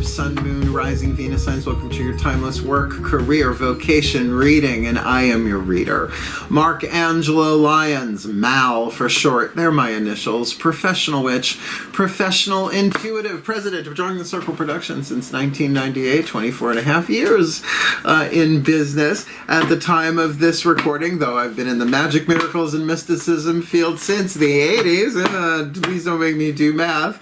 of Sun, Moon, Rising, Venus signs. Welcome to your timeless work, career, vocation reading, and I am your reader. Mark Angelo Lyons, MAL for short. They're my initials. Professional witch, professional intuitive, president of Drawing the Circle Productions since 1998, 24 and a half years in business. At the time of this recording, though I've been in the magic, miracles, and mysticism field since the 80s, please don't make me do math,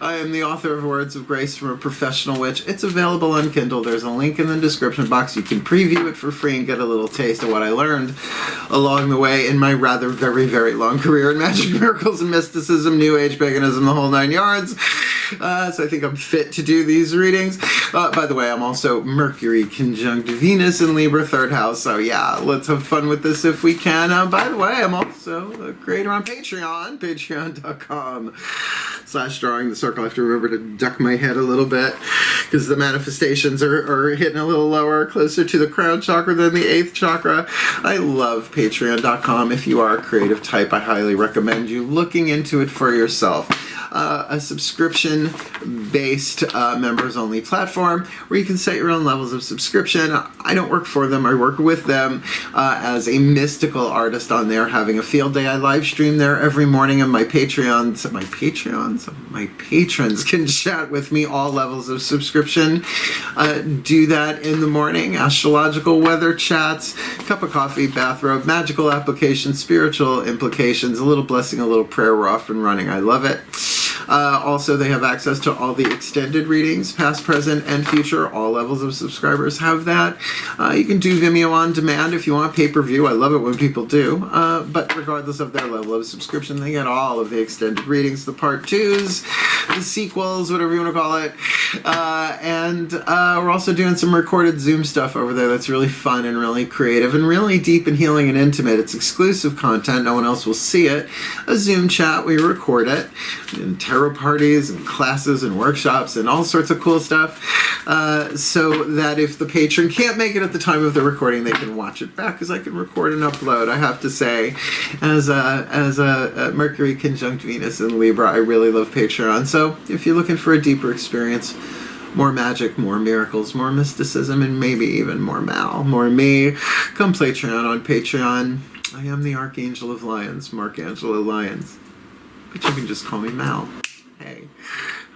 I am the author of Words of Grace from a Professional Witch. It's available on Kindle. There's a link in the description box. You can preview it for free and get a little taste of what I learned along the way in my rather very, very long career in magic, miracles, and mysticism, New Age, paganism, the whole 9 yards. So I think I'm fit to do these readings. By the way, I'm also Mercury conjunct Venus in Libra, 3rd house. So yeah, let's have fun with this if we can. By the way, I'm also a creator on Patreon, patreon.com/drawing the circle. I have to remember to duck my head a little bit because the manifestations are hitting a little lower, closer to the crown chakra than the 8th chakra. I love patreon.com. If you are a creative type, I highly recommend you looking into it for yourself. A subscription-based members-only platform where you can set your own levels of subscription. I don't work for them. I work with them as a mystical artist on there, having a field day. I live stream there every morning, and my patrons can chat with me, all levels of subscription. Do that in the morning. Astrological weather chats, cup of coffee, bathrobe, magical applications, spiritual implications, a little blessing, a little prayer. We're off and running. I love it. Also, they have access to all the extended readings, past, present, and future. All levels of subscribers have that. You can do Vimeo on demand if you want, pay-per-view. I love it when people do. But regardless of their level of subscription, they get all of the extended readings, the part 2s, the sequels, whatever you want to call it. And we're also doing some recorded Zoom stuff over there that's really fun and really creative and really deep and healing and intimate. It's exclusive content. No one else will see it. A Zoom chat. We record it. And tarot parties and classes and workshops and all sorts of cool stuff, so that if the patron can't make it at the time of the recording, they can watch it back, because I can record and upload. I have to say, as a Mercury conjunct Venus in Libra, I really love Patreon. So if you're looking for a deeper experience, more magic, more miracles, more mysticism, and maybe even more Mal, more me, come Patreon on Patreon. I am the Archangel of Lyons, Mark Angelo Lyons. But you can just call me Mal. Hey,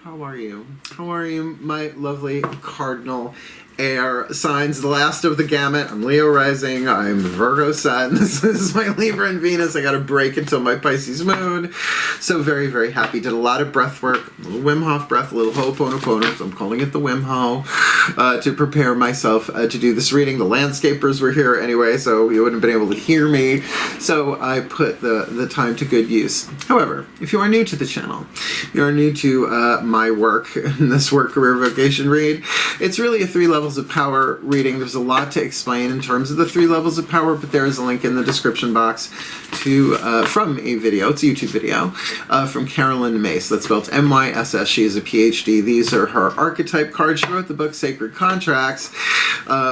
how are you? How are you, my lovely cardinal air signs? The last of the gamut. I'm Leo rising. I'm Virgo sun. This is my Libra and Venus. I got a break until my Pisces moon. So very, very happy. Did a lot of breath work. A little Wim Hof breath, a little Ho'oponopono. So I'm calling it the Wim Ho to prepare myself to do this reading. The landscapers were here anyway, so you wouldn't have been able to hear me. So I put the time to good use. However, if you are new to the channel, you are new to my work in this work, career, vocation read, it's really a 3 levels of power reading. There's a lot to explain in terms of the 3 levels of power, but there is a link in the description box to from a video. It's a YouTube video from Carolyn Myss. That's spelled M-Y-S-S. She is a PhD. These are her archetype cards. She wrote the book Sacred Contracts,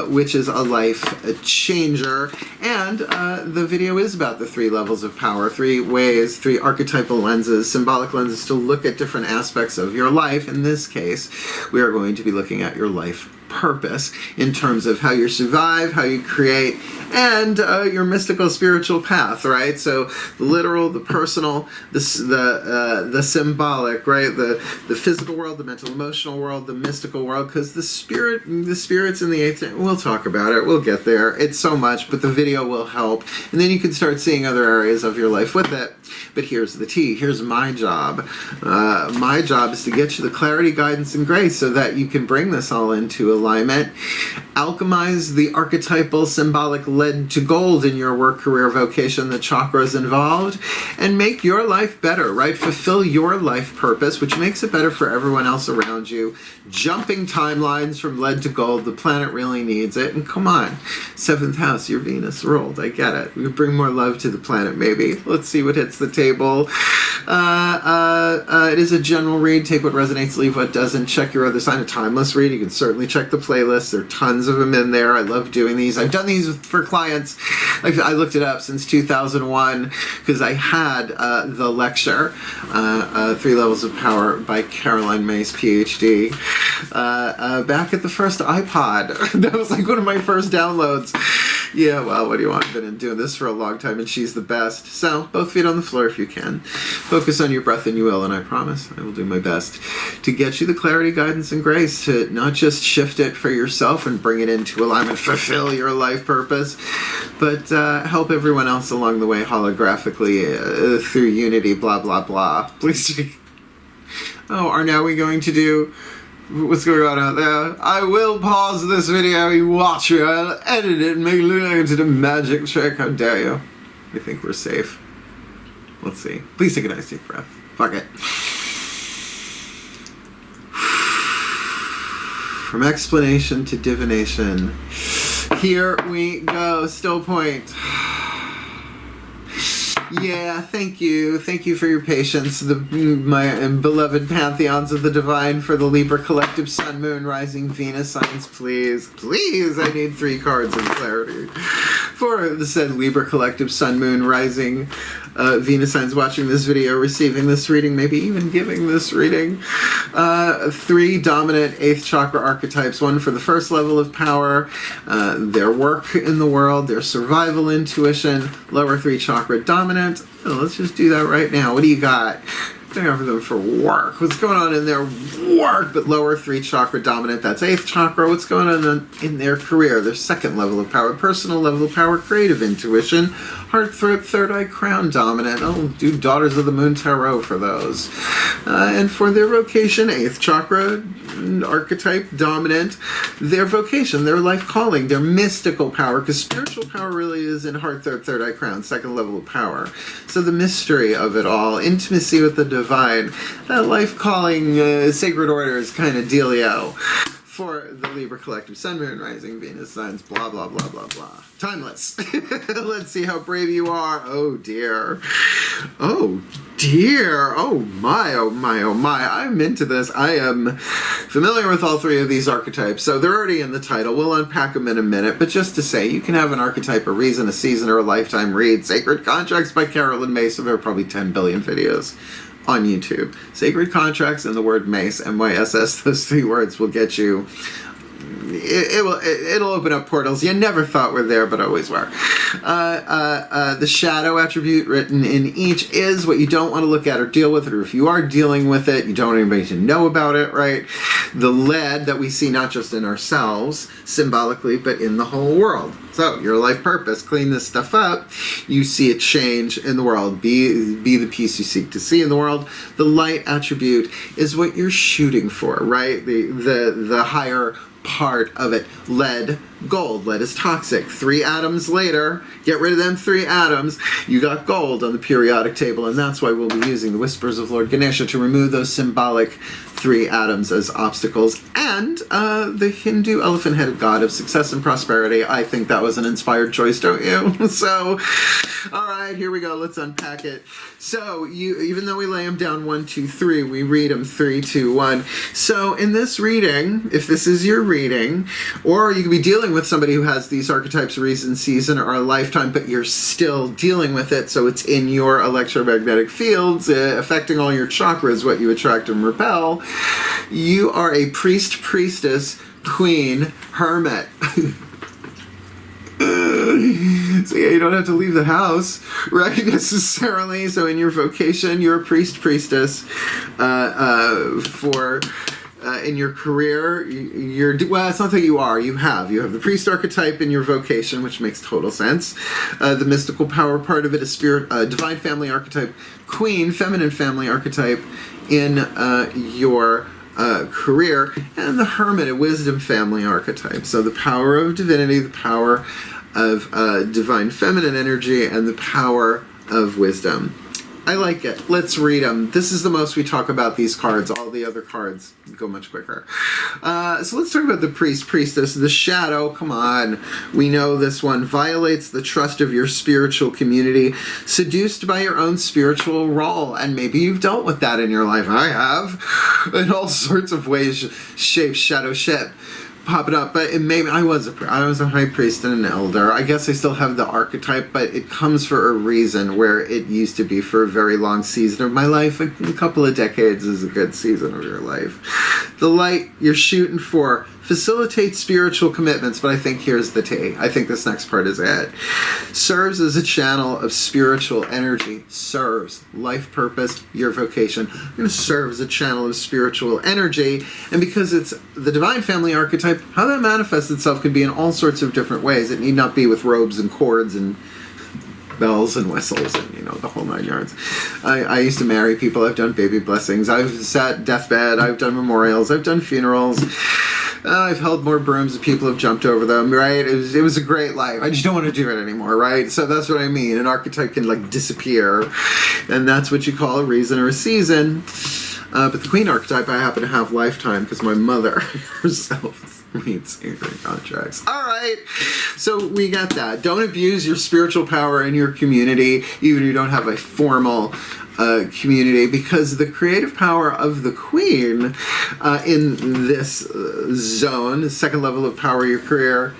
which is a life changer. And the video is about the 3 levels of power, 3 ways, 3 archetypal lenses, symbolic lenses to look at different aspects of your life. In this case, we are going to be looking at your life purpose in terms of how you survive, how you create, and your mystical spiritual path, right? So the literal, the personal, the symbolic, right? The physical world, the mental emotional world, the mystical world, because the spirits in the 8th, we'll talk about it, we'll get there. It's so much, but the video will help. And then you can start seeing other areas of your life with it. But here's the tea. Here's my job. My job is to get you the clarity, guidance, and grace so that you can bring this all into alignment, alchemize the archetypal, symbolic lead to gold in your work, career, vocation, the chakras involved, and make your life better, right? Fulfill your life purpose, which makes it better for everyone else around you. Jumping timelines from lead to gold. The planet really needs it. And come on, 7th house, your Venus rolled. I get it. We bring more love to the planet, maybe. Let's see what hits the table. It is a general read. Take what resonates, leave what doesn't. Check your other sign. A timeless read. You can certainly check the playlist. There are tons tons of them in there. I love doing these. I've done these for clients. I looked it up since 2001 because I had the lecture, 3 Levels of Power by Caroline Myss, PhD, back at the first iPod. That was like one of my first downloads. Yeah, well, what do you want? I've been doing this for a long time, and she's the best. So, both feet on the floor if you can. Focus on your breath and you will, and I promise I will do my best to get you the clarity, guidance, and grace to not just shift it for yourself and bring it into alignment, fulfill your life purpose, but help everyone else along the way holographically through unity, blah, blah, blah. Please. Oh, are now we going to do... What's going on out there? I will pause this video, you watch it, I'll edit it and make it look like it's a magic trick. How dare you? I think we're safe. Let's see. Please take a nice deep breath. Fuck it. From explanation to divination. Here we go. Still point. Yeah, thank you. Thank you for your patience. My beloved pantheons of the divine for the Libra collective sun, moon, rising, Venus signs, please. Please, I need 3 cards of clarity. For the said Libra collective sun, moon, rising, Venus signs watching this video, receiving this reading, maybe even giving this reading. 3 dominant 8th chakra archetypes. 1 for the first level of power, their work in the world, their survival intuition. Lower 3 chakra dominant. Oh, let's just do that right now. What do you got? Going over them for work. What's going on in their work? But lower 3 chakra dominant, that's 8th chakra. What's going on in their career? Their 2nd level of power, personal level of power, creative intuition, heart, throat, 3rd eye crown dominant. I'll do Daughters of the Moon Tarot for those. And for their vocation, 8th chakra archetype dominant, their vocation, their life calling, their mystical power, because spiritual power really is in heart, throat, 3rd eye crown, 2nd level of power. So the mystery of it all, intimacy with the divine, that life calling, sacred orders kind of dealio. For the Libra collective sun, moon, rising, Venus signs, blah, blah, blah, blah, blah. Timeless. Let's see how brave you are. Oh, dear. Oh, dear. Oh, my, oh, my, oh, my. I'm into this. I am familiar with all 3 of these archetypes, so they're already in the title. We'll unpack them in a minute, but just to say, you can have an archetype, a reason, a season, or a lifetime read. Sacred Contracts by Caroline Myss. So there are probably 10 billion videos on YouTube. Sacred Contracts and the word Myss, M-Y-S-S, those 3 words will get you. It'll open up portals you never thought were there, but always were. The shadow attribute written in each is what you don't want to look at or deal with it, or if you are dealing with it, you don't want anybody to know about it, right? The lead that we see not just in ourselves, symbolically, but in the whole world. So, your life purpose, clean this stuff up, you see a change in the world. Be the peace you seek to see in the world. The light attribute is what you're shooting for, right? The higher part of it. Lead, gold. Lead is toxic. 3 atoms later, get rid of them 3 atoms, you got gold on the periodic table, and that's why we'll be using the Whispers of Lord Ganesha to remove those symbolic 3 atoms as obstacles. And the Hindu elephant-headed god of success and prosperity. I think that was an inspired choice, don't you? So, alright, here we go. Let's unpack it. So, even though we lay them down 1, 2, 3, we read them 3, 2, 1. So, in this reading, if this is your reading, or you could be dealing with somebody who has these archetypes, reason, season, or a lifetime, but you're still dealing with it, so it's in your electromagnetic fields, affecting all your chakras, what you attract and repel. You are a priest, priestess, queen, hermit. So yeah, you don't have to leave the house, right, necessarily. So in your vocation, you're a priest, priestess. In your career, well, it's not that you are. You have the priest archetype in your vocation, which makes total sense. The mystical power part of it is spirit, divine family archetype, queen, feminine family archetype in your career, and the hermit, a wisdom family archetype. So the power of divinity, the power of divine feminine energy, and the power of wisdom. I like it. Let's read them. This is the most we talk about these cards. All the other cards go much quicker. So let's talk about the priest, priestess. The shadow, come on. We know this one. Violates the trust of your spiritual community. Seduced by your own spiritual role. And maybe you've dealt with that in your life. I have. In all sorts of ways, shape, shadow, shape. popping up, but it made me, I was a high priest and an elder. I guess I still have the archetype, but it comes for a reason, where it used to be for a very long season of my life. A couple of decades is a good season of your life. The light you're shooting for facilitates spiritual commitments, but I think here's the T. I think this next part is it. Serves as a channel of spiritual energy. Serves. Life purpose, your vocation. I'm going to serve as a channel of spiritual energy. And because it's the divine family archetype, how that manifests itself could be in all sorts of different ways. It need not be with robes and cords and bells and whistles and, the whole 9 yards. I used to marry people. I've done baby blessings. I've sat deathbed. I've done memorials. I've done funerals. I've held more brooms and people have jumped over them, right? It was a great life. I just don't want to do it anymore, right? So that's what I mean. An archetype can, disappear. And that's what you call a reason or a season. But the queen archetype, I happen to have lifetime because my mother herself reads agreement contracts. All right. So we got that. Don't abuse your spiritual power in your community, even if you don't have a formal community, because the creative power of the queen in this zone, second level of power, your career,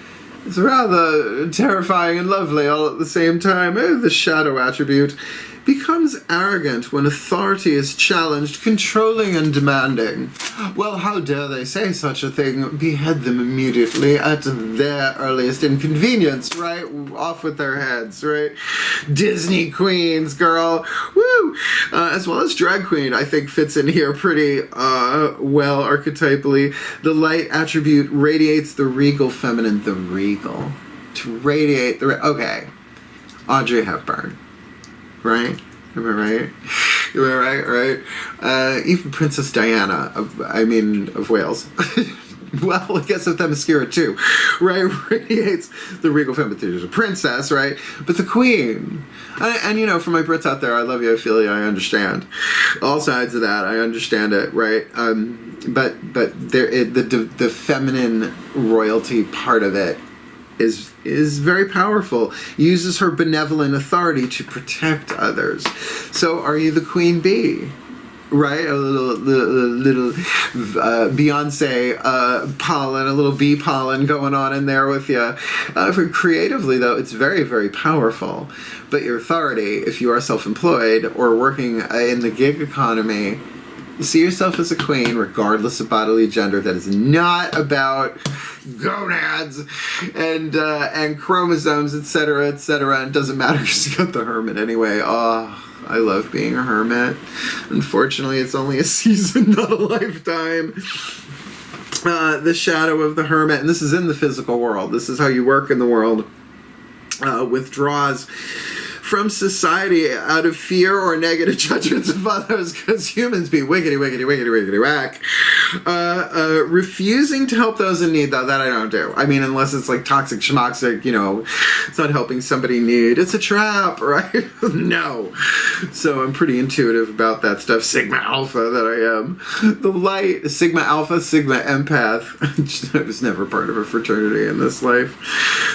is rather terrifying and lovely all at the same time. The shadow attribute becomes arrogant when authority is challenged, controlling and demanding. Well, how dare they say such a thing? Behead them immediately at their earliest inconvenience, right? Off with their heads, right? Disney queens, girl. Woo! As well as drag queen, I think fits in here pretty well archetypally. The light attribute radiates the regal feminine. The regal. To radiate the... Okay. Audrey Hepburn. Right? Am I right? Am I right? Right? Even Princess Diana of Wales. Well, I guess of Themyscira too, right? Radiates the regal feminine. There's a princess, right? But the queen. And for my Brits out there, I love you, Ophelia, I understand. All sides of that, I understand it, right? But the feminine royalty part of it is very powerful. Uses her benevolent authority to protect others. So are you the queen bee? Right? A little Beyonce pollen, a little bee pollen going on in there with you. Creatively, though, it's very, very powerful. But your authority, if you are self-employed or working in the gig economy, see yourself as a queen, regardless of bodily gender. That is not about gonads and chromosomes, etc., etc. And it doesn't matter because you got the hermit anyway. Oh, I love being a hermit. Unfortunately, it's only a season, not a lifetime. The shadow of the hermit, and this is in the physical world. This is how you work in the world. Withdraws from society out of fear or negative judgments of others, because humans be wiggity whack. Refusing to help those in need, though, that I don't do. I mean, unless it's like toxic schmoxic, it's not helping somebody in need. It's a trap, right? No. So I'm pretty intuitive about that stuff. Sigma Alpha that I am. The light, Sigma Alpha, Sigma Empath. I was never part of a fraternity in this life.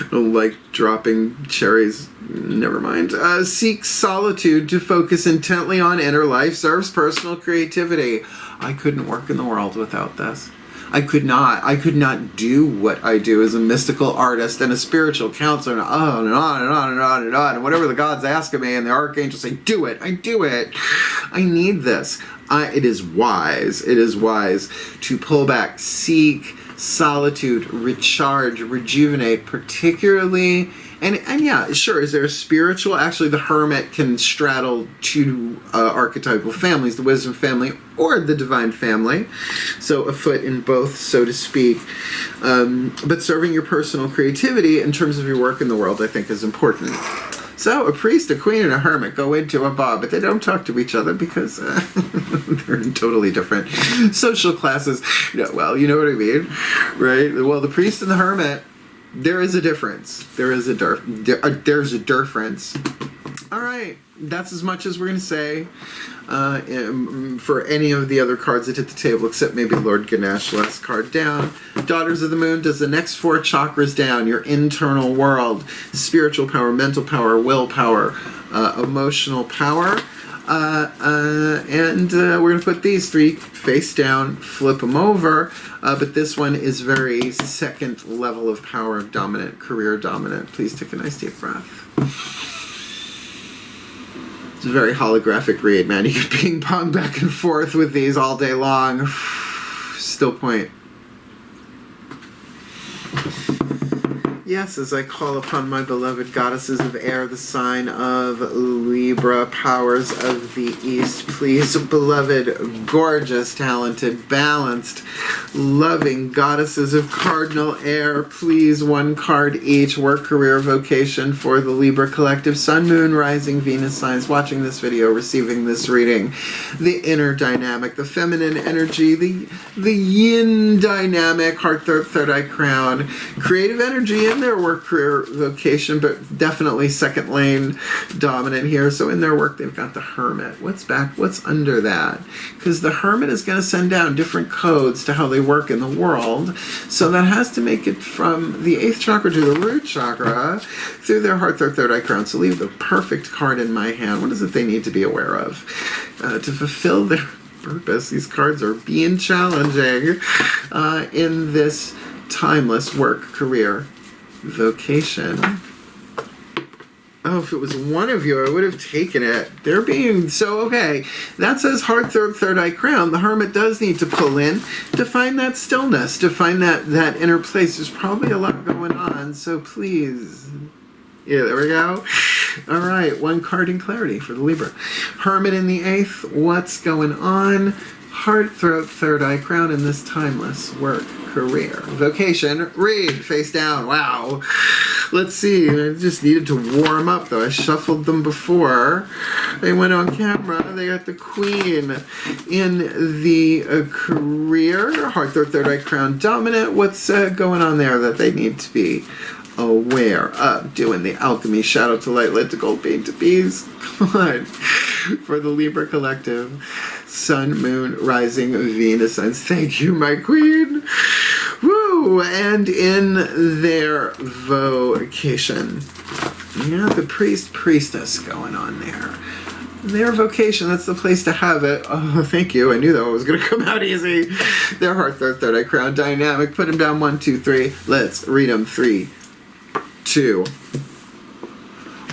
I don't like dropping cherries. Never mind. Seeks solitude to focus intently on inner life. Serves personal creativity. I couldn't work in the world without this. I could not do what I do as a mystical artist and a spiritual counselor and on and on and on and on and on. And whatever the gods ask of me and the archangels say, do it. I do it. I need this. It is wise. It is wise to pull back, seek solitude, recharge, rejuvenate, particularly... And yeah, sure, is there a spiritual... Actually, the hermit can straddle two archetypal families, the wisdom family or the divine family. So a foot in both, so to speak. But serving your personal creativity in terms of your work in the world, I think, is important. So a priest, a queen, and a hermit go into a bar, but they don't talk to each other because they're in totally different social classes. Well, you know what I mean, right? Well, the priest and the hermit... There is a difference. There's a difference. All right. That's as much as we're going to say for any of the other cards that hit the table, except maybe Lord Ganesh, last card down. Daughters of the Moon does the next 4 chakras down, your internal world, spiritual power, mental power, willpower, emotional power. And we're going to put these 3 face down, flip them over. But this one is very second level of power dominant, career dominant. Please take a nice deep breath. It's a very holographic read, man. You can ping pong back and forth with these all day long. Still point. Yes, as I call upon my beloved goddesses of air, the sign of Libra, powers of the East, please, beloved, gorgeous, talented, balanced, loving goddesses of cardinal air, please, 1 card each, work, career, vocation for the Libra collective, sun, moon, rising, Venus signs, watching this video, receiving this reading, the inner dynamic, the feminine energy, the yin dynamic, heart, third eye crown, creative energy in their work, career, vocation, but definitely second lane dominant here. So in their work, they've got the Hermit. What's back? What's under that? Because the Hermit is going to send down different codes to how they work in the world. So that has to make it from the 8th chakra to the root chakra through their heart, their third eye crown. So leave the perfect card in my hand. What is it they need to be aware of to fulfill their purpose? These cards are being challenging in this timeless work, career, vocation. Oh, if it was one of you, I would have taken it. They're being so, okay. That says heart, third eye crown. The Hermit does need to pull in to find that stillness, to find that inner place. There's probably a lot going on, so please. Yeah, there we go. All right, 1 card in clarity for the Libra. Hermit in the 8th. What's going on? Heart, third eye crown in this timeless work, career, vocation, read, face down. Wow. Let's see. I just needed to warm up, though. I shuffled them before they went on camera. They got the Queen in the career, heart, third eye crown, dominant. What's going on there that they need to be aware of? Doing the alchemy, shadow to light, light to gold, pain to peace. Come on. For the Libra collective, sun, moon, rising, Venus signs. Thank you, my queen. Woo! And in their vocation. Yeah, the priestess going on there. Their vocation, that's the place to have it. Oh, thank you. I knew that was going to come out easy. Their heart, third eye crown, dynamic. Put them down, 1, 2, 3. Let's read them. 3, 2,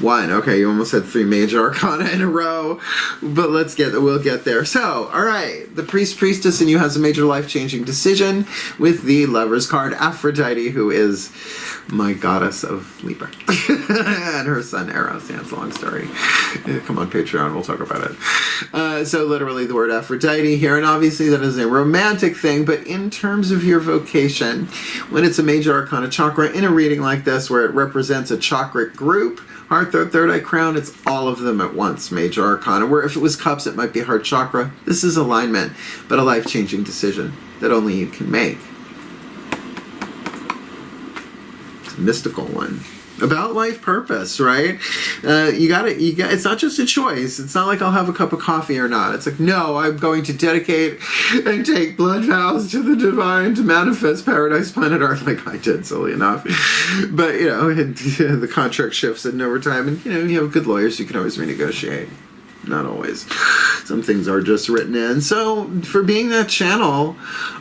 1. Okay, you almost had 3 major arcana in a row, but we'll get there. So, all right, the priestess in you has a major life-changing decision with the Lover's card, Aphrodite, who is my goddess of Libra, and her son Eros. Yeah, it's a long story. Come on, Patreon, we'll talk about it. So literally the word Aphrodite here, and obviously that is a romantic thing, but in terms of your vocation, when it's a major arcana chakra in a reading like this where it represents a chakric group, heart, third eye crown, it's all of them at once, major arcana. Where if it was cups, it might be heart chakra. This is alignment, but a life-changing decision that only you can make. It's a mystical one. About life purpose, right? It's not just a choice. It's not like I'll have a cup of coffee or not. It's like, no, I'm going to dedicate and take blood vows to the divine to manifest paradise planet Earth, like I did, silly enough. But, the contract shifts in over time, and, you have good lawyers, you can always renegotiate. Not always. Some things are just written in. So for being that channel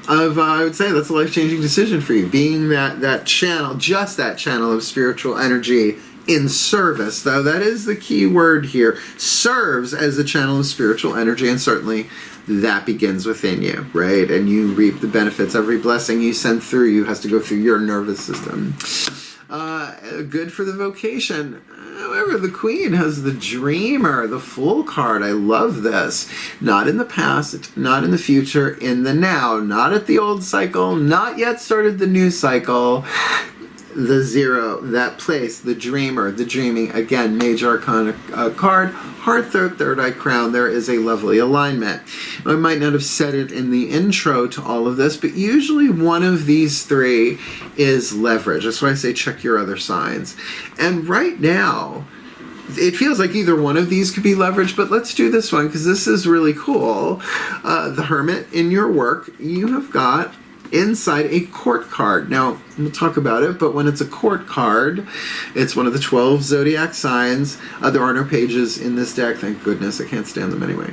of, I would say that's a life-changing decision for you. Being that channel, just that channel of spiritual energy in service, though that is the key word here, serves as the channel of spiritual energy, and certainly that begins within you, right? And you reap the benefits. Every blessing you send through you has to go through your nervous system. Good for the vocation. However, the Queen has the Dreamer, the Fool card. I love this. Not in the past, not in the future, in the now. Not at the old cycle, not yet started the new cycle. The 0, that place, the Dreamer, the dreaming, again, major arcana card, heart, third eye crown. There is a lovely alignment. I might not have said it in the intro to all of this, but usually one of these 3 is leverage. That's why I say check your other signs. And right now, it feels like either one of these could be leveraged, but let's do this one because this is really cool. The Hermit in your work, you have got inside a court card. Now, we'll talk about it, but when it's a court card, it's one of the 12 zodiac signs. There are no pages in this deck, thank goodness. I can't stand them anyway.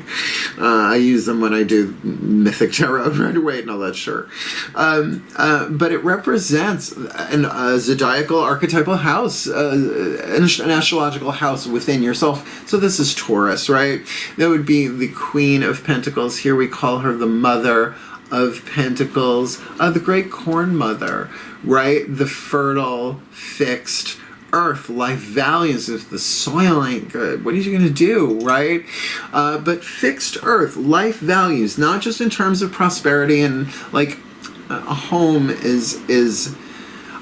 I use them when I do Mythic Tarot, right away, and all that, sure. But it represents a zodiacal archetypal house, an astrological house within yourself. So this is Taurus, right? That would be the Queen of Pentacles. Here we call her the Mother of Pentacles, the Great Corn Mother, right? The fertile, fixed earth. Life values. If the soil ain't good, what are you going to do, right? But fixed earth, life values, not just in terms of prosperity and like a home is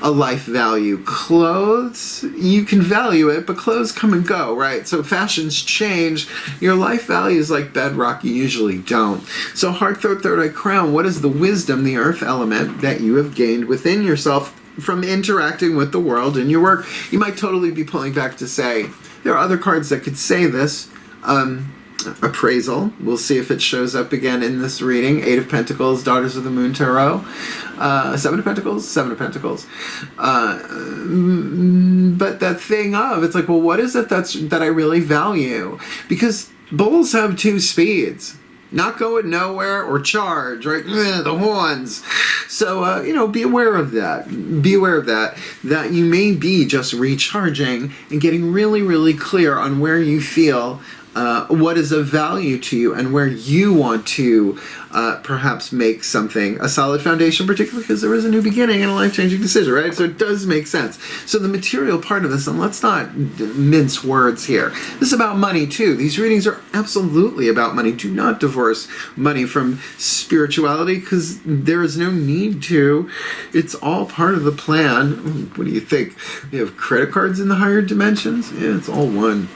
a life value. Clothes, you can value it, but clothes come and go, right? So fashions change. Your life values like bedrock, you usually don't. So heart, throat, third eye, crown, what is the wisdom, the earth element that you have gained within yourself from interacting with the world in your work? You might totally be pulling back to say, there are other cards that could say this. Appraisal. We'll see if it shows up again in this reading. 8 of Pentacles, Daughters of the Moon Tarot. 7 of Pentacles, 7 of Pentacles. But that thing of, it's like, well, what is it that I really value? Because bulls have 2 speeds. Not going nowhere or charge, right? The horns. So, be aware of that. Be aware of that. That you may be just recharging and getting really, really clear on where you feel what is of value to you and where you want to perhaps make something a solid foundation, particularly because there is a new beginning and a life-changing decision, right? So it does make sense. So the material part of this, and let's not mince words here. This is about money too. These readings are absolutely about money. Do not divorce money from spirituality because there is no need to. It's all part of the plan. What do you think? We have credit cards in the higher dimensions? Yeah, it's all one.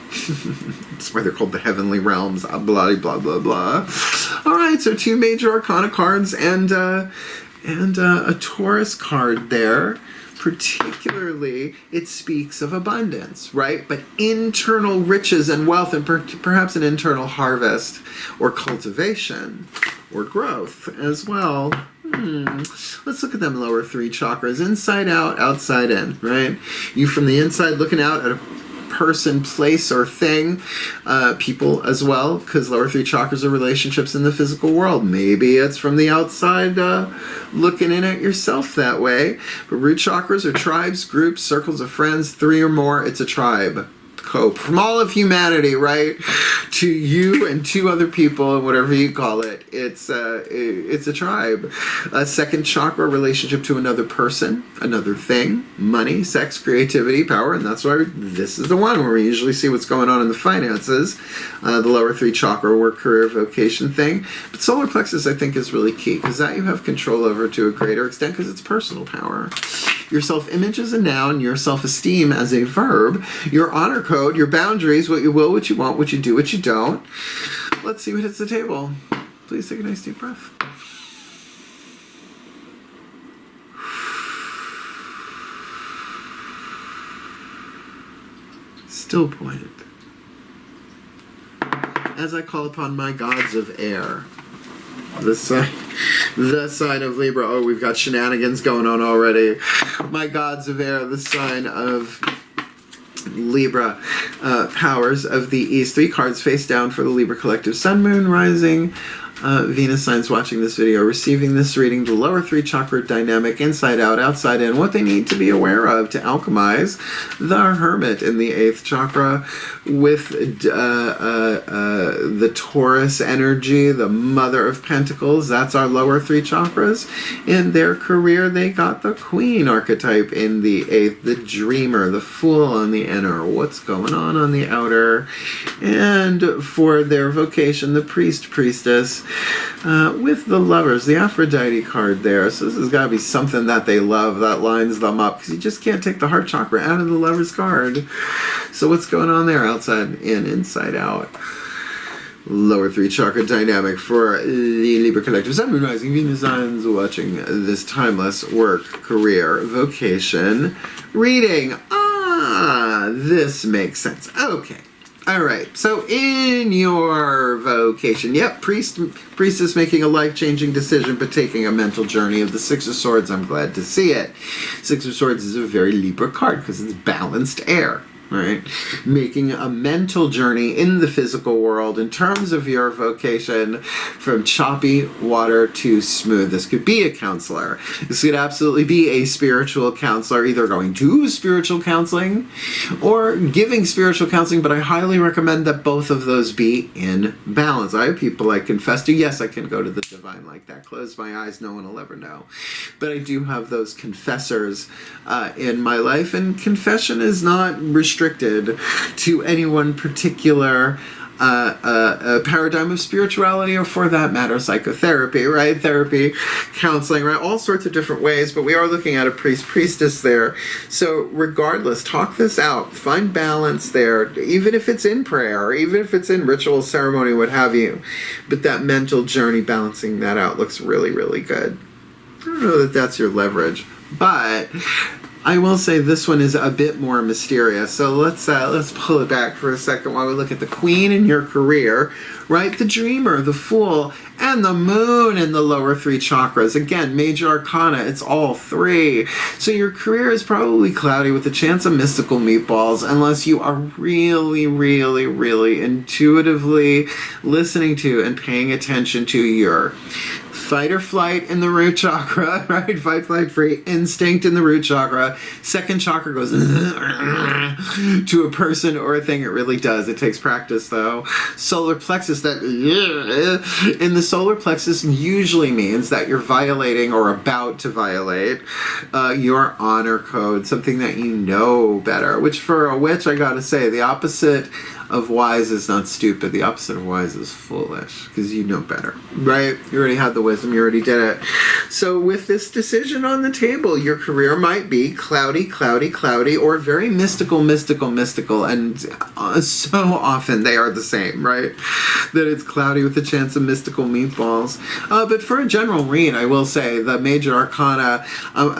That's why they're called the heavenly realms. Blah, blah, blah, blah. All right, so 2 major arcana cards and a Taurus card there. Particularly, it speaks of abundance, right? But internal riches and wealth, and perhaps an internal harvest or cultivation or growth as well. Let's look at them lower 3 chakras. Inside out, outside in, right? You from the inside looking out at a person, place, or thing, people as well, because lower 3 chakras are relationships in the physical world. Maybe it's from the outside looking in at yourself that way. But root chakras are tribes, groups, circles of friends, 3 or more, it's a tribe. Cope from all of humanity, right, to you and 2 other people and whatever you call it. It's a tribe. A second chakra, relationship to another person, another thing, money, sex, creativity, power, and that's why this is the one where we usually see what's going on in the finances. The lower 3 chakra, work, career, vocation thing. But solar plexus, I think, is really key because that you have control over to a greater extent because it's personal power. Your self-image is a noun, your self-esteem as a verb, your honor code, your boundaries, what you will, what you want, what you do, what you don't. Let's see what hits the table. Please take a nice deep breath. Still point. As I call upon my gods of air. The sign of Libra. Oh, we've got shenanigans going on already. My gods of air, the sign of Libra. Powers of the East. 3 cards face down for the Libra collective. Sun, Moon, Rising. Venus signs watching this video, receiving this reading, the lower 3 chakra dynamic, inside out, outside in, what they need to be aware of to alchemize the Hermit in the 8th chakra with the Taurus energy, the Mother of Pentacles. That's our lower 3 chakras. In their career, they got the Queen archetype in the 8th, the Dreamer, the Fool on the inner, what's going on the outer, and for their vocation, the Priest, Priestess, with the Lovers, the Aphrodite card there. So this has got to be something that they love that lines them up, because you just can't take the heart chakra out of the Lovers card. So what's going on there? Outside in, inside out. Lower 3 chakra dynamic for the Libra collective. Sun, Moon, Rising, Venus signs watching this timeless work, career, vocation reading. This makes sense. Okay. All right, so in your vocation, yep, priestess making a life-changing decision, but taking a mental journey of the Six of Swords. I'm glad to see it. Six of Swords is a very Libra card because it's balanced air. Right? Making a mental journey in the physical world in terms of your vocation from choppy water to smooth. This could be a counselor. This could absolutely be a spiritual counselor, either going to spiritual counseling or giving spiritual counseling, but I highly recommend that both of those be in balance. I have people I confess to. Yes, I can go to the divine like that. Close my eyes, no one will ever know. But I do have those confessors in my life, and confession is not restricted to any one particular paradigm of spirituality, or for that matter, psychotherapy, right? Therapy, counseling, right? All sorts of different ways, but we are looking at a priestess there. So regardless, talk this out. Find balance there, even if it's in prayer, or even if it's in ritual, ceremony, what have you. But that mental journey, balancing that out, looks really, really good. I don't know that that's your leverage, but I will say this one is a bit more mysterious. So let's pull it back for a second while we look at the Queen in your career, right? The Dreamer, the Fool, and the Moon in the lower three chakras. Again, major arcana, it's all three. So your career is probably cloudy with a chance of mystical meatballs unless you are really, really, really intuitively listening to and paying attention to your fight or flight in the root chakra, right? Fight, flight, free. Instinct in the root chakra. Second chakra goes to a person or a thing. It really does. It takes practice, though. Solar plexus, that in the solar plexus usually means that you're violating or about to violate your honor code, something that you know better, which for a witch, I gotta say, the opposite of wise is not stupid. The opposite of wise is foolish, because you know better, right? You already had the wisdom. You already did it. So with this decision on the table, your career might be cloudy, cloudy, cloudy, or very mystical, mystical, mystical, and so often they are the same, right? That it's cloudy with a chance of mystical meatballs. But for a general read, I will say the major arcana,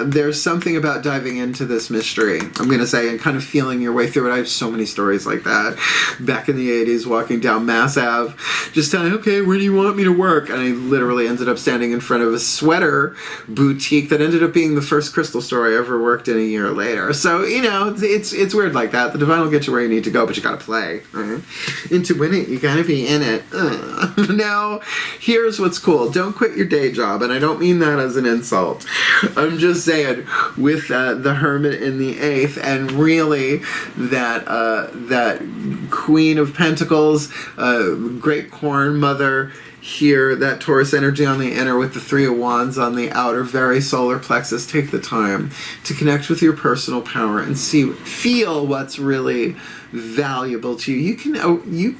there's something about diving into this mystery, I'm going to say, and kind of feeling your way through it. I have so many stories like that. Back in the 80s, walking down Mass Ave, just telling, okay, where do you want me to work? And I literally ended up standing in front of a sweater boutique that ended up being the first crystal store I ever worked in a year later. So, you know, it's weird like that. The divine will get you where you need to go, but you gotta play. Right? And to win it, you gotta be in it. Now, here's what's cool. Don't quit your day job, and I don't mean that as an insult. I'm just saying, with the Hermit in the 8th, and really that Queen of Pentacles, Great Corn Mother here, that Taurus energy on the inner with the Three of Wands on the outer, very solar plexus. Take the time to connect with your personal power and feel what's really valuable to you.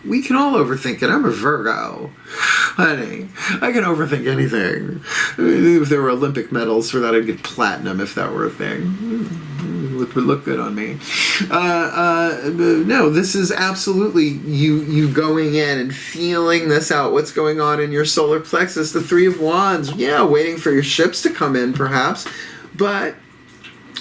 We can all overthink it. I'm a Virgo, honey. I can overthink anything. If there were Olympic medals for that, I'd get platinum if that were a thing. It would look good on me. No, this is absolutely you going in and feeling this out. What's going on in your solar plexus? The Three of Wands. Yeah, waiting for your ships to come in, perhaps. But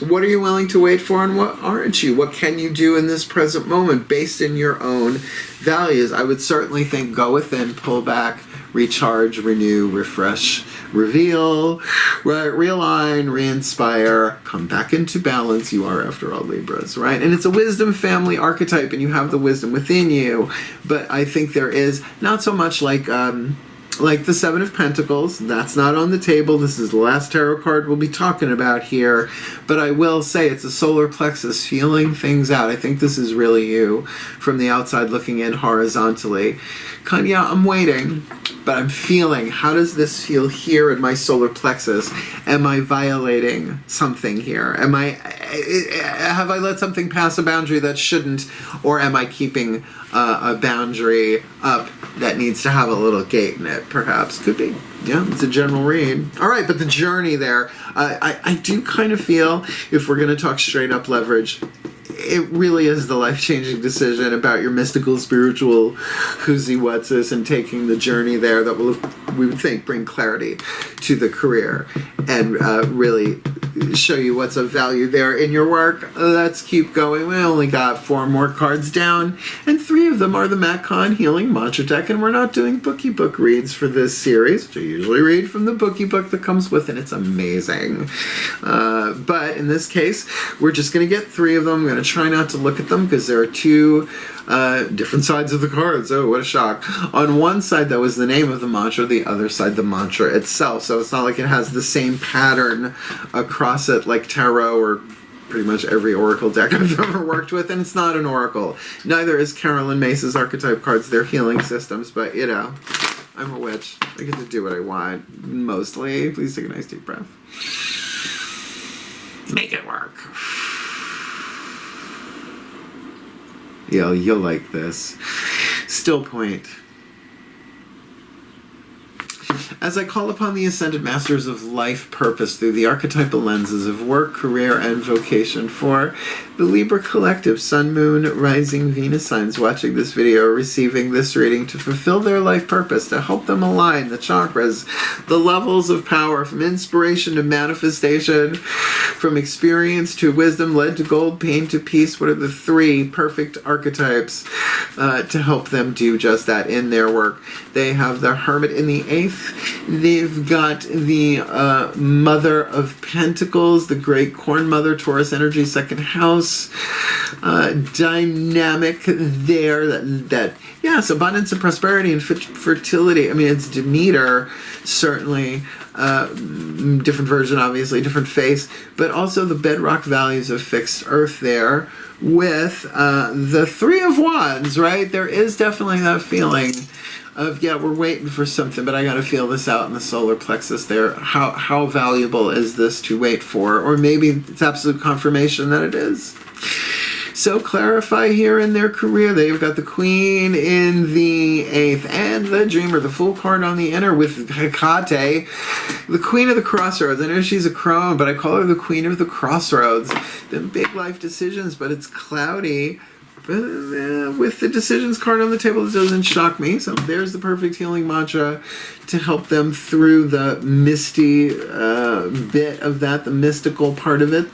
what are you willing to wait for, and what aren't you? What can you do in this present moment based in your own values? I would certainly think go within, pull back, recharge, renew, refresh, reveal, right, realign, re-inspire, come back into balance. You are, after all, Libras, right? And it's a wisdom family archetype, and you have the wisdom within you. But I think there is not so much like the Seven of Pentacles. That's not on the table. This is the last tarot card we'll be talking about here. But I will say it's a solar plexus, feeling things out. I think this is really you from the outside looking in horizontally. Yeah, I'm waiting, but I'm feeling, how does this feel here in my solar plexus? Am I violating something here? Have I let something pass a boundary that shouldn't? Or am I keeping a boundary up that needs to have a little gate in it, perhaps? Could be. Yeah, it's a general read. All right, but the journey there, I do kind of feel, if we're going to talk straight up leverage, it really is the life-changing decision about your mystical, spiritual who's-he, what's-this, and taking the journey there that will have we would think, bring clarity to the career and really show you what's of value there in your work. Let's keep going. We only got 4 more cards down, and 3 of them are the Matt Kahn Healing Mantra deck, and we're not doing bookie book reads for this series, which I usually read from the bookie book that comes with it. It's amazing. But in this case, we're just going to get 3 of them. I'm going to try not to look at them because there are 2 different sides of the cards. Oh, what a shock. On one side, that was the name of the mantra, the other side, the mantra itself. So it's not like it has the same pattern across it like tarot or pretty much every oracle deck I've ever worked with, and it's not an oracle. Neither is Carolyn Mace's archetype cards. They're healing systems, but you know, I'm a witch. I get to do what I want, mostly. Please take a nice deep breath. Make it work. Yeah, you'll like this. Still point. As I call upon the ascended masters of life purpose through the archetypal lenses of work, career, and vocation for the Libra collective, Sun, Moon, Rising, Venus signs watching this video or receiving this reading to fulfill their life purpose, to help them align the chakras, the levels of power from inspiration to manifestation, from experience to wisdom, led to gold, pain to peace. What are the 3 perfect archetypes to help them do just that in their work? They have the Hermit in the 8th. They've got the Mother of Pentacles, the Great Corn Mother, Taurus energy, 2nd house. Dynamic there. That yes, abundance and prosperity and fertility. I mean, it's Demeter, certainly. Different version, obviously, different face, but also the bedrock values of fixed earth there with the 3 of Wands, right? There is definitely that feeling of, yeah, we're waiting for something, but I got to feel this out in the solar plexus there. How valuable is this to wait for? Or maybe it's absolute confirmation that it is. So clarify here in their career. They've got the Queen in the 8th and the Dreamer, the Fool card on the inner with Hecate, the Queen of the Crossroads. I know she's a crone, but I call her the Queen of the Crossroads. Them big life decisions, but it's cloudy. With the decisions card on the table, it doesn't shock me. So there's the perfect healing mantra to help them through the misty bit of that, the mystical part of it.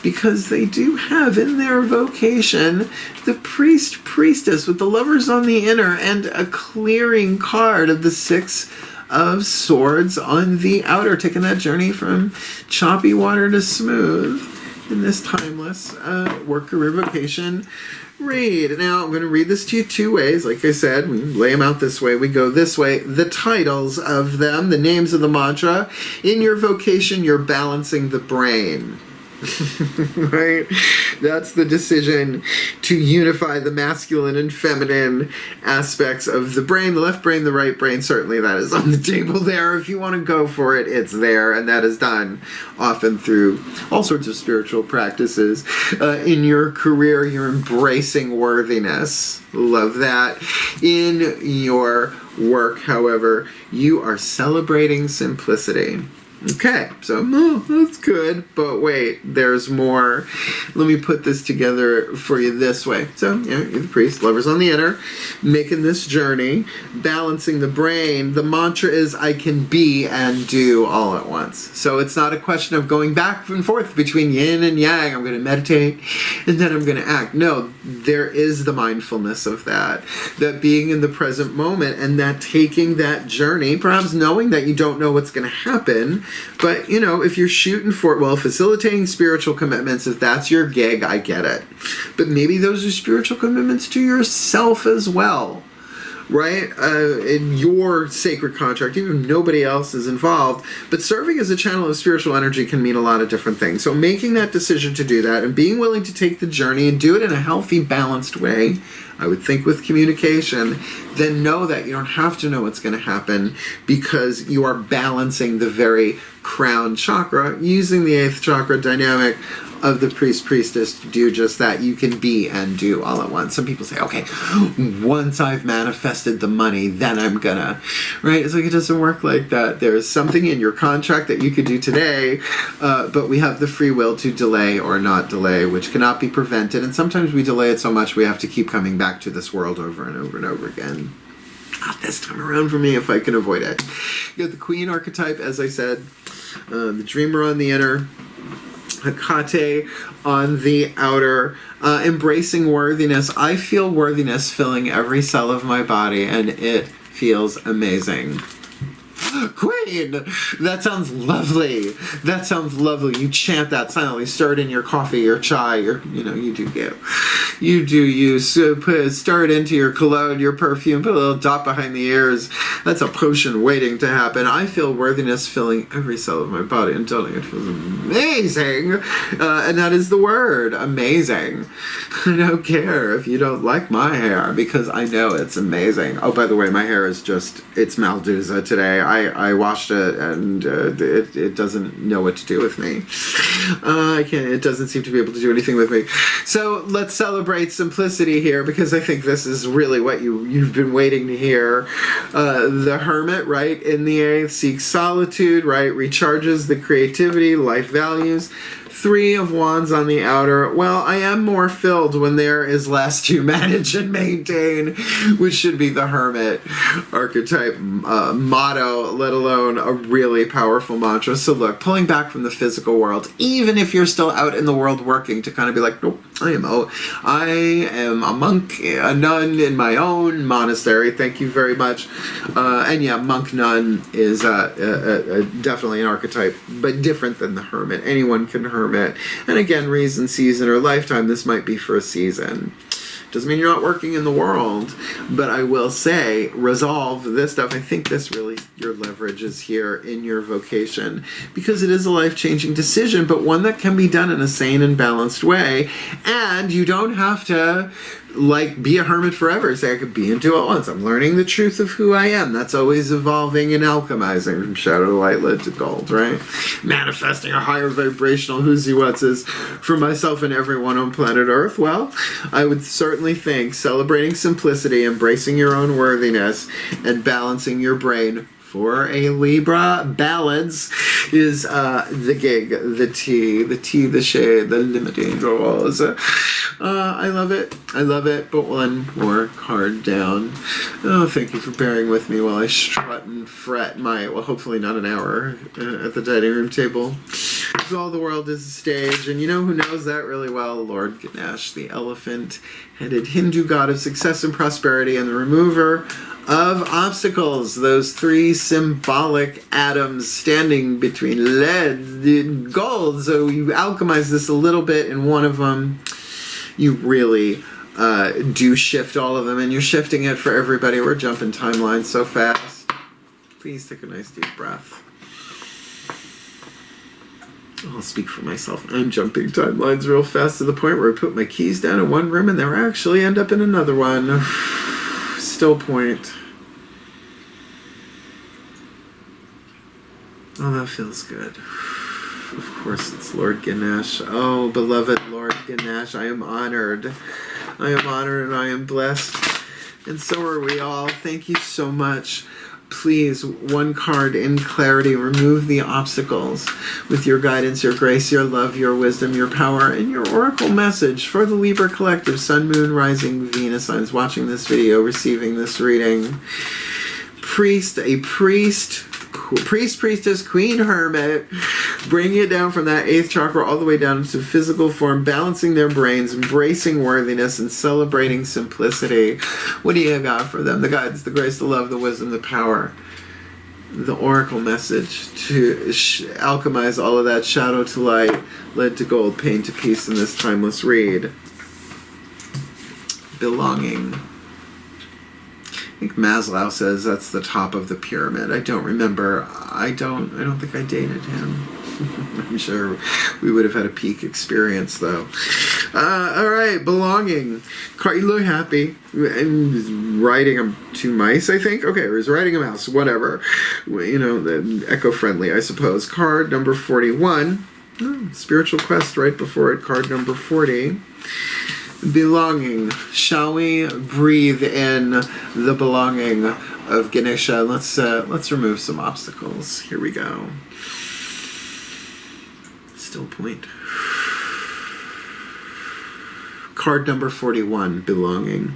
Because they do have in their vocation the priest, priestess with the lovers on the inner and a clearing card of the 6 of swords on the outer, taking that journey from choppy water to smooth in this timeless Work-Career-Vocation read. Now, I'm going to read this to you 2 ways. Like I said, we lay them out this way, we go this way. The titles of them, the names of the mantra. In your vocation, you're balancing the brain. Right? That's the decision to unify the masculine and feminine aspects of the brain, the left brain, the right brain. Certainly that is on the table there. If you want to go for it, it's there, and that is done often through all sorts of spiritual practices. In your career, you're embracing worthiness. Love that. In your work, however, you are celebrating simplicity. Okay, so that's good, but wait, there's more. Let me put this together for you this way. So, yeah, you're the priest, lovers on the inner, making this journey, balancing the brain. The mantra is, I can be and do all at once. So it's not a question of going back and forth between yin and yang. I'm going to meditate, and then I'm going to act. No, there is the mindfulness of that being in the present moment, and that taking that journey, perhaps knowing that you don't know what's going to happen. But, you know, if you're shooting for, well, facilitating spiritual commitments, if that's your gig, I get it. But maybe those are spiritual commitments to yourself as well, right? In your sacred contract, even if nobody else is involved. But serving as a channel of spiritual energy can mean a lot of different things. So making that decision to do that and being willing to take the journey and do it in a healthy, balanced way, I would think with communication, then know that you don't have to know what's going to happen because you are balancing the very crown chakra, using the 8th chakra dynamic of the priest, priestess to do just that. You can be and do all at once. Some people say, okay, once I've manifested the money, then I'm gonna, right? It's like, it doesn't work like that. There's something in your contract that you could do today, but we have the free will to delay or not delay, which cannot be prevented. And sometimes we delay it so much we have to keep coming back to this world over and over and over again. Not this time around for me if I can avoid it. You got the Queen archetype, as I said, the Dreamer on the inner, Hecate on the outer, embracing worthiness. I feel worthiness filling every cell of my body, and it feels amazing. Queen! That sounds lovely. That sounds lovely. You chant that silently. Stir it in your coffee, your chai, you do you. You do you. So stir it into your cologne, your perfume, put a little dot behind the ears. That's a potion waiting to happen. I feel worthiness filling every cell of my body. I'm telling you, it feels amazing. And that is the word, amazing. I don't care if you don't like my hair, because I know it's amazing. Oh, by the way, my hair is it's Maldusa today. I washed it, and it doesn't know what to do with me. It doesn't seem to be able to do anything with me. So let's celebrate simplicity here, because I think this is really what you've been waiting to hear. The Hermit, right, in the eighth, seeks solitude, right, recharges the creativity, life values. Three of Wands on the outer. Well, I am more filled when there is less to manage and maintain, which should be the Hermit archetype motto, let alone a really powerful mantra. So look, pulling back from the physical world, even if you're still out in the world working, to kind of be like, nope, I am a monk, a nun in my own monastery. Thank you very much. And yeah, monk nun is definitely an archetype, but different than the Hermit. Anyone can hermit. And again, reason, season, or lifetime, this might be for a season. Doesn't mean you're not working in the world, but I will say, resolve this stuff. I think this really, your leverage is here in your vocation, because it is a life-changing decision, but one that can be done in a sane and balanced way, and you don't have to be a hermit forever. Say, I could be into it once. I'm learning the truth of who I am. That's always evolving and alchemizing from shadow to light, lead to gold, right? Manifesting a higher vibrational who's-he-what's-is for myself and everyone on planet Earth. Well, I would certainly think celebrating simplicity, embracing your own worthiness, and balancing your brain for a Libra ballads is the gig, the tea, the shade, the limiting draws. I love it. I love it. But one more card down. Oh, thank you for bearing with me while I strut and fret hopefully not an hour at the dining room table. Because all the world is a stage, and you know who knows that really well? Lord Ganesh, the elephant-headed Hindu god of success and prosperity, and the remover of obstacles. Those three symbolic atoms standing between lead and gold. So you alchemize this a little bit in one of them. You really do shift all of them, and you're shifting it for everybody. We're jumping timelines so fast. Please take a nice deep breath. I'll speak for myself. I'm jumping timelines real fast to the point where I put my keys down in one room and they actually end up in another one. Still point. Oh, that feels good. Of course, it's Lord Ganesh. Oh, beloved Lord Ganesh, I am honored. I am honored and I am blessed. And so are we all. Thank you so much. Please, one card in clarity, remove the obstacles with your guidance, your grace, your love, your wisdom, your power, and your oracle message for the Libra Collective, Sun, Moon, Rising, Venus signs watching this video, receiving this reading. Priestess, Queen, Hermit, bringing it down from that 8th chakra all the way down into physical form, balancing their brains, embracing worthiness, and celebrating simplicity. What do you got for them? The guidance, the grace, the love, the wisdom, the power, the oracle message to alchemize all of that, shadow to light, lead to gold, pain to peace in this timeless read. Belonging. I think Maslow says that's the top of the pyramid. I don't remember. I don't think I dated him. I'm sure we would have had a peak experience, though. All right, belonging. You look happy. And riding two mice, I think. Okay, or he's riding a mouse, whatever. You know, eco-friendly, I suppose. Card number 41. Oh, spiritual quest right before it. Card number 40. Belonging. Shall we breathe in the belonging of Ganesha? Let's remove some obstacles. Here we go. Still point. Card number 41, belonging.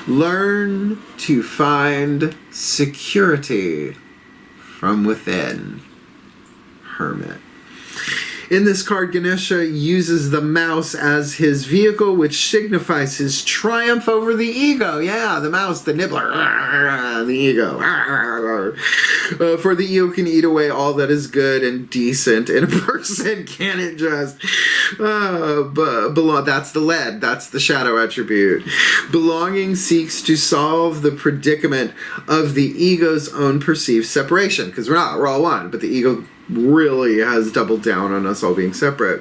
Learn to find security from within. Hermit. In this card, Ganesha uses the mouse as his vehicle, which signifies his triumph over the ego. Yeah, the mouse, the nibbler, the ego. For the ego can eat away all that is good and decent in a person, can it just? That's the lead. That's the shadow attribute. Belonging seeks to solve the predicament of the ego's own perceived separation, because we're all one, but the ego really has doubled down on us all being separate.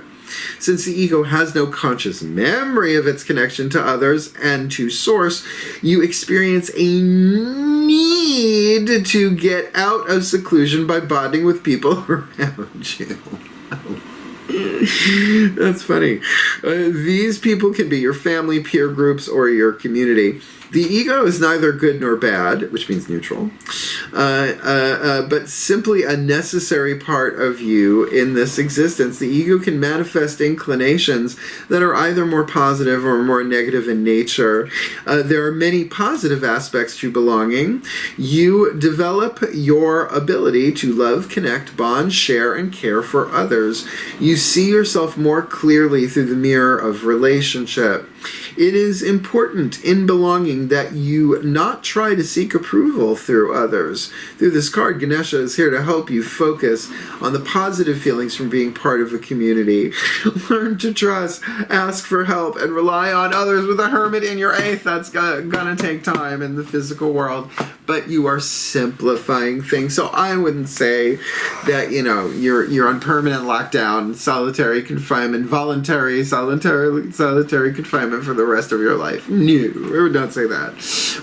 Since the ego has no conscious memory of its connection to others and to source, you experience a need to get out of seclusion by bonding with people around you. That's funny. These people can be your family, peer groups, or your community. The ego is neither good nor bad, which means neutral, but simply a necessary part of you in this existence. The ego can manifest inclinations that are either more positive or more negative in nature. There are many positive aspects to belonging. You develop your ability to love, connect, bond, share, and care for others. You see yourself more clearly through the mirror of relationship. It is important in belonging that you not try to seek approval through others. Through this card, Ganesha is here to help you focus on the positive feelings from being part of a community. Learn to trust, ask for help, and rely on others. With a hermit in your eighth, that's gonna take time in the physical world, but you are simplifying things. So I wouldn't say that, you're on permanent lockdown, solitary confinement, voluntary solitary confinement for the rest of your life. No, I would not say that.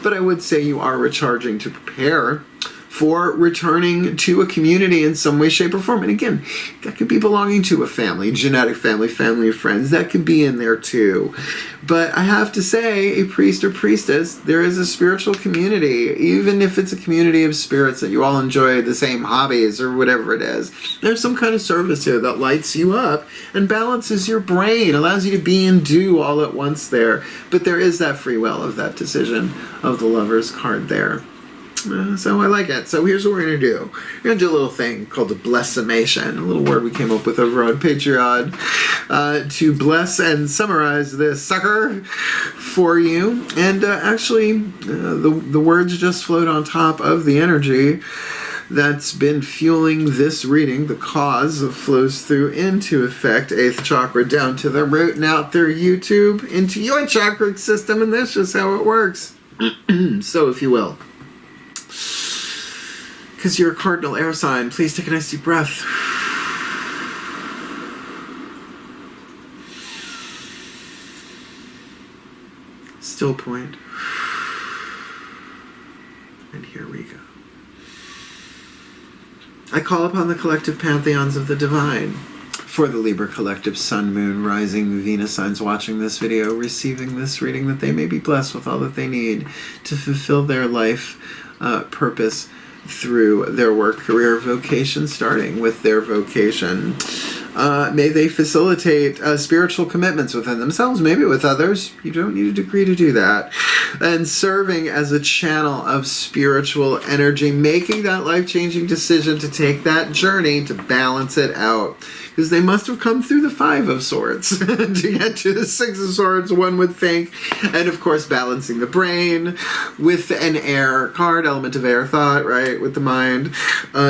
But I would say you are recharging to prepare for returning to a community in some way, shape, or form. And again, that could be belonging to a family, genetic family, family of friends. That could be in there too. But I have to say, a priest or priestess, there is a spiritual community. Even if it's a community of spirits that you all enjoy the same hobbies or whatever it is, there's some kind of service here that lights you up and balances your brain, allows you to be and do all at once there. But there is that free will of that decision of the Lover's card there. So I like it. So here's what we're going to do. We're going to do a little thing called a blessimation, a little word we came up with over on Patreon to bless and summarize this sucker for you. And actually, the words just float on top of the energy that's been fueling this reading. The cause flows through into effect, 8th chakra, down to the root and out through YouTube into your chakra system, and that's just how it works. So if you will, because you're a cardinal air sign, please take a nice deep breath. Still point. And here we go. I call upon the collective pantheons of the divine. For the Libra collective sun, moon, rising, Venus signs watching this video, receiving this reading, that they may be blessed with all that they need to fulfill their life purpose through their work, career, vocation, starting with their vocation. May they facilitate spiritual commitments within themselves, maybe with others. You don't need a degree to do that. And serving as a channel of spiritual energy, making that life-changing decision to take that journey to balance it out. Because they must have come through the 5 of Swords to get to the 6 of Swords, one would think. And of course, balancing the brain with an air card, element of air thought, right, with the mind,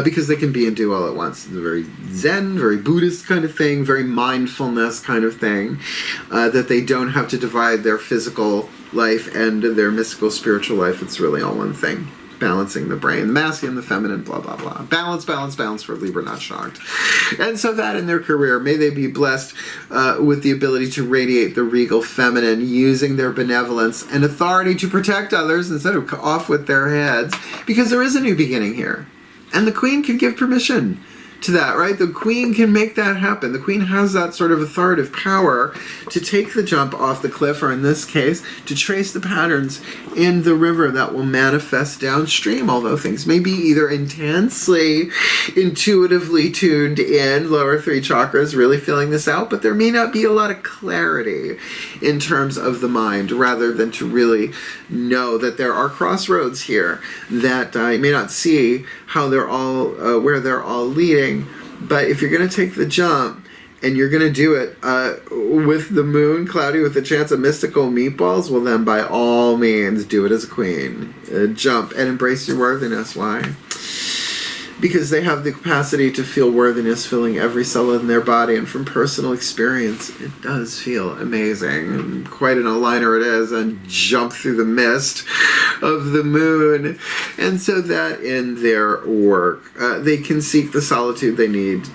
because they can be and do all at once. It's a very Zen, very Buddhist kind of thing, very mindfulness kind of thing, that they don't have to divide their physical life and their mystical spiritual life. It's really all one thing. Balancing the brain, the masculine, the feminine, blah, blah, blah. Balance, balance, balance for Libra, not shocked. And so that in their career, may they be blessed with the ability to radiate the regal feminine, using their benevolence and authority to protect others instead of off with their heads, because there is a new beginning here. And the Queen can give permission to that, right? The queen can make that happen. The queen has that sort of authoritative power to take the jump off the cliff, or in this case, to trace the patterns in the river that will manifest downstream, although things may be either intensely, intuitively tuned in, lower 3 chakras, really feeling this out, but there may not be a lot of clarity in terms of the mind, rather than to really know that there are crossroads here that you may not see how they're all, where they're all leading. But if you're going to take the jump, and you're going to do it with the moon cloudy with a chance of mystical meatballs, well then by all means do it as a queen. Jump and embrace your worthiness. Why? Because they have the capacity to feel worthiness filling every cell in their body, and from personal experience, it does feel amazing. And quite an aligner it is, and jump through the mist of the moon. And so that in their work, they can seek the solitude they need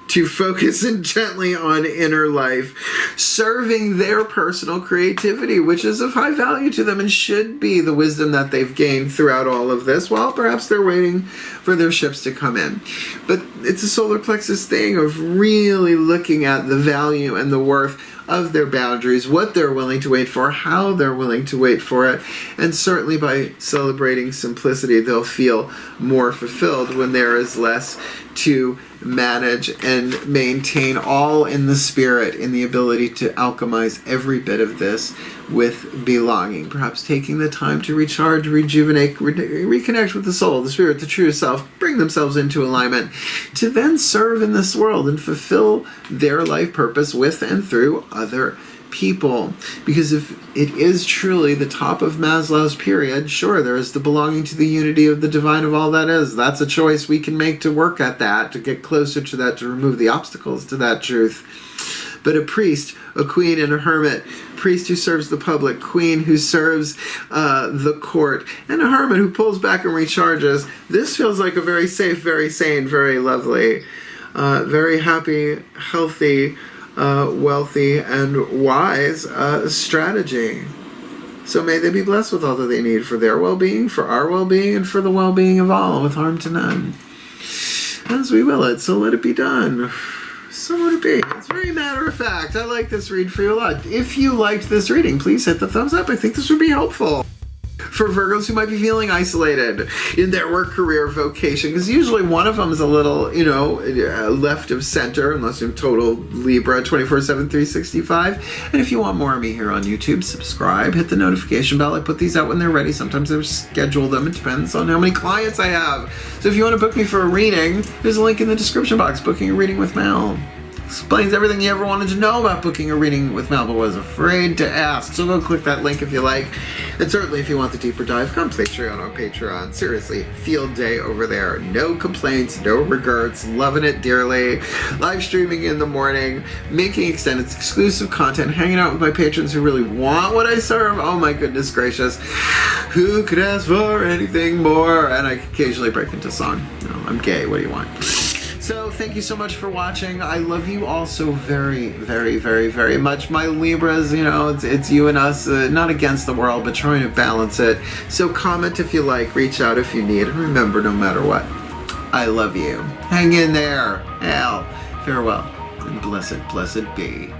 to focus in gently on inner life, serving their personal creativity, which is of high value to them and should be the wisdom that they've gained throughout all of this, while perhaps they're waiting for their ships to come in. But it's a solar plexus thing of really looking at the value and the worth of their boundaries, what they're willing to wait for, how they're willing to wait for it, and certainly by celebrating simplicity, they'll feel more fulfilled when there is less to manage and maintain, all in the spirit, in the ability to alchemize every bit of this with belonging. Perhaps taking the time to recharge, rejuvenate, reconnect with the soul, the spirit, the true self, bring themselves into alignment, to then serve in this world and fulfill their life purpose with and through other people. Because if it is truly the top of Maslow's pyramid, sure, there is the belonging to the unity of the divine of all that is. That's a choice we can make to work at that, to get closer to that, to remove the obstacles to that truth. But a priest, a queen, and a hermit, priest who serves the public, queen who serves the court, and a hermit who pulls back and recharges, this feels like a very safe, very sane, very lovely, very happy, healthy, wealthy, and wise strategy. So may they be blessed with all that they need for their well-being, for our well-being, and for the well-being of all, with harm to none. As we will it, so let it be done. So let it be. It's very matter of fact. I like this read for you a lot. If you liked this reading, please hit the thumbs up. I think this would be helpful for Virgos who might be feeling isolated in their work, career, vocation, because usually one of them is a little, left of center, unless you're total Libra 24/7, 365. And if you want more of me here on YouTube, subscribe, hit the notification bell. I put these out when they're ready. Sometimes I schedule them. It depends on how many clients I have. So if you want to book me for a reading, there's a link in the description box, Booking a Reading with Mel. Explains everything you ever wanted to know about booking a reading with Mel, but was afraid to ask. So go click that link if you like. And certainly if you want the deeper dive, come Patreon on Patreon. Seriously, field day over there. No complaints, no regrets, loving it dearly. Live streaming in the morning, making extended exclusive content, hanging out with my patrons who really want what I serve. Oh my goodness gracious. Who could ask for anything more? And I occasionally break into song. No, I'm gay, what do you want? So thank you so much for watching. I love you all so very, very, very, very much. My Libras, it's you and us, not against the world, but trying to balance it. So comment if you like, reach out if you need, and remember, no matter what, I love you. Hang in there. Hell, farewell, and blessed, blessed be.